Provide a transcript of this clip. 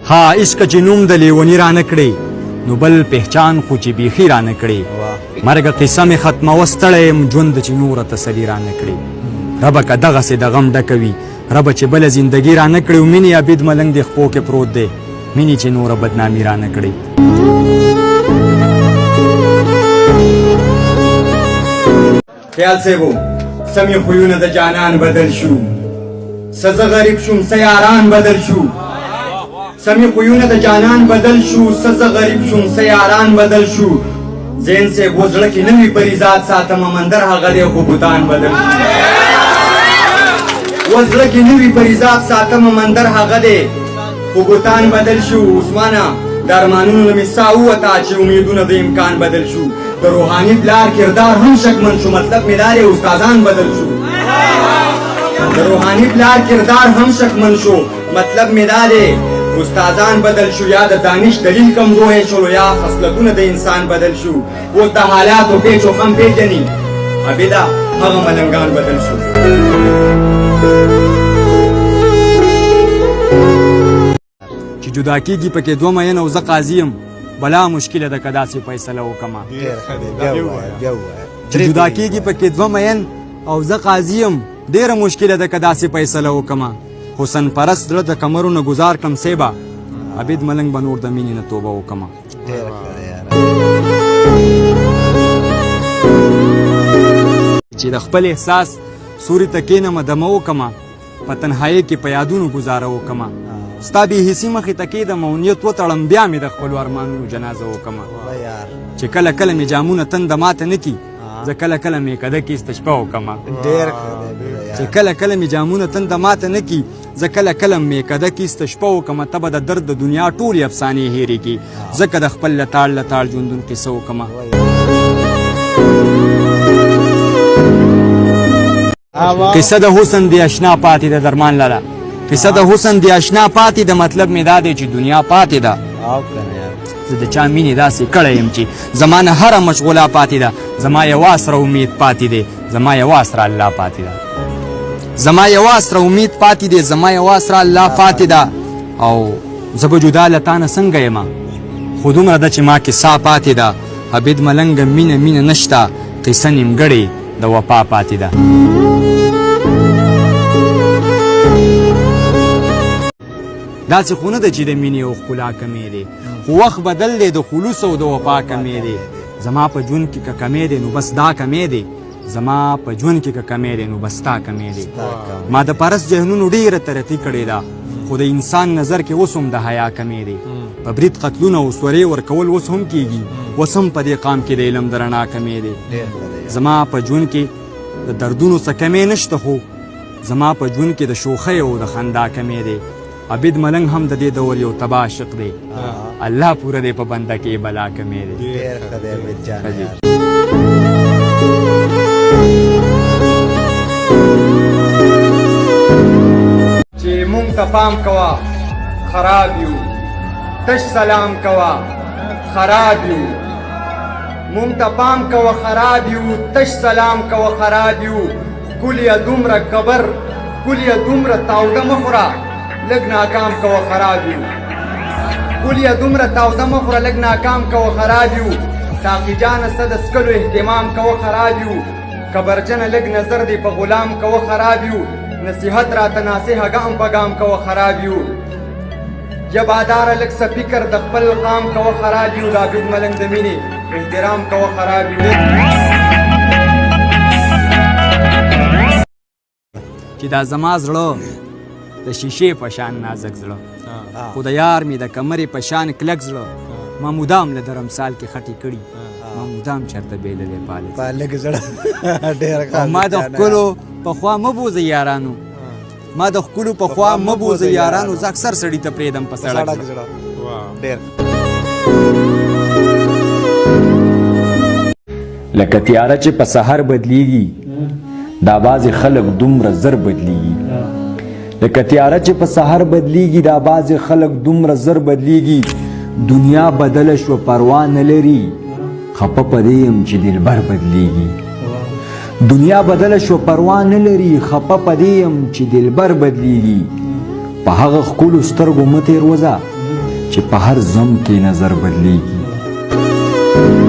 ها عشق چې نوم د لیوني رانه کړې نو بل پهچان خو چې بیخي رانه کړې مرګه قصه مې ختمه وستړی یم ژوند چې نوره تسلي رانه کړې ربه که دغسې د غم ډکوي ربه چې بله زندګي رانه کړې و مینې عبید ملنګ د خپو کې پروت دی مینې چې نوره بدنامي رانه کړې خیال صاحبو سمی خویونه د جانان بدل شو سزه غریب شوم سیاران بدل شو سمی خویونه د جانان بدل شو سزه غریب شوم سیاران بدل شو زین سے گوزړه کې نوی پریزاد ساتم مندر هغه دی خو بوتان بدل شو وزړه کې نوی پریزاد ساتم مندر هغه دی خو بوتان بدل شو عثمانه د ارمانونو مې ساه ووته چې امیدونه د امکان بدل شو د روحاني پلار کردار هم شکمن شو مطلب مې دا دی استادان بدل شو د روحاني پلار کردار هم شکمن شو مطلب مې دا دی استادان بدل شو یا د دانش دلیل کمزوری شلو یا خصلتونه د انسان بدل شو اوس د حالاتو پیچ و خم پیژني عبیده هغه ملنګان بدل شو چې جدا کېږي پکې دوه مین او زه قاضي یم بلا مشکله ده که داسې فیصله وکړمه چې جدا کېږي پکې دوه مین او زه قاضي یم ډېره مشکله ده که داسې فیصله وکړمه حسن پرست زړه د کمرونه ګزار کړم سیبه عبید ملنګ به نور د مینې نه توبه وکړمه چې د خپل احساس سوري ته کښېنمه دمه وکړمه په تنهایۍ کې په یادونو ګزاره وکړمه ستا بې حسي مخې ته کېدم او نیت وتړم بیا مې د خپلو ارمانونو جنازه وکړمه چې کله کله مې جامونه تنده ماته نه کي زه کله کله میکده کې استشفا وکړمه چې کله کله مې جامونه تنده ماته نه کي زه کله کله میکده کې استشفا وکړمه ته به د درد د دنیا ټولې افسانې هېرې کړي ځکه د خپل لتاړ لتاړ ژوندون قصه وکړمه قصه د حسن دی اشنا پاتې د درمان لره قصه د حسن دی اشنا پاتې د مطلب مې دا دی چې دنیا پاتې ده زه د چا مینې داسې کړی یم چې زما نه هره مشغوله پاتې ده زما یوه سره امید پاتې دی زما یوه سره الله پاتې ده زما یوه سره امید پاتې دی زما یوه سره الله پاتې ده او زه به جدا له تا نه څنګه یم خو دومره ده چې ما کې ساه پاتې ده عبید ملنګه مینه مینه نشته قصه نیمګړې د وفا پاتې ده داسې خو نه ده چې د مینې او ښکلا کمې دی خو وخت بدل دی د خلوص او د وفا کمې دی زما په ژوند کې که کمې دی نو بس دا کمې دی زما په ژوند کې که کمې دی نو بس تا کمې دی ما د پرست ذهنونو ډېره ترقي کړې ده خو د انسان نظر کې اوس هم د حیا کمې دی په برید قتلونه او سورې ورکول اوس هم کېږي اوس هم په دې قام کې د علم د رڼا کمې دی زما په ژوند کې د دردونو څه کمې نشته خو زما په ژوند کې د شوخۍ او د خندا کمې دی عبید ملنګ هم د دې دور یو تباه عاشق دی الله پوره دی په بنده کې بلا کمې دی چې مونږ ته پام کوه خراب یو تش سلام کوه خراب یو مونږ ته پام کوه خراب یو تش سلام کوه خراب یو ښکلیه دومره قبر ښکلیه دومره تاوده مه خوره لږ ناکام کوه خراب یو ښکلیه دومره تاوده مه خوره لږ ناکام کوه خراب یو ساقي جانه څه د څکلو اهتمام کوه خراب یو کبرجنه لږ نظر دی په غلام کوه خراب یو نصیحت راته ناصحه ګام په ګام کوه خراب یو جباداره لږ څه فکر د خپل قام کوه خراب یو د عبید ملنګ د مینې احترام کوه خراب یو چې دا زما زړه د شیشې په شان نازک زړه خو د یار مې د کمرې په شان کلک زړه ما مدام له درمسال کې خټې کړي ما مدام چېرته بېللی پالک زړه ما د ښکلو پخوا مه بوځئ یارانو ما د ښکلو پخوا مه بوځئ یارانو زه اکثر سړي ته پرېږدم په سړک لکه تیاره چې په سحر بدلیږي دا بعضې خلک دومره زر بدلیږي لکه تیاره چې په سحر بدلیږي دا بعضې خلک دومره زر بدلیږي دنیا بدله شوه پروا نه لري خفه په دې یم چې دلبر بدلیږي دنیا بدله شوه پروا نه لري خفه په دې یم چې دلبر بدلیږي په هغه ښکلو سترګو مه تېروځه چې په هر زم کې نظر بدلیږي.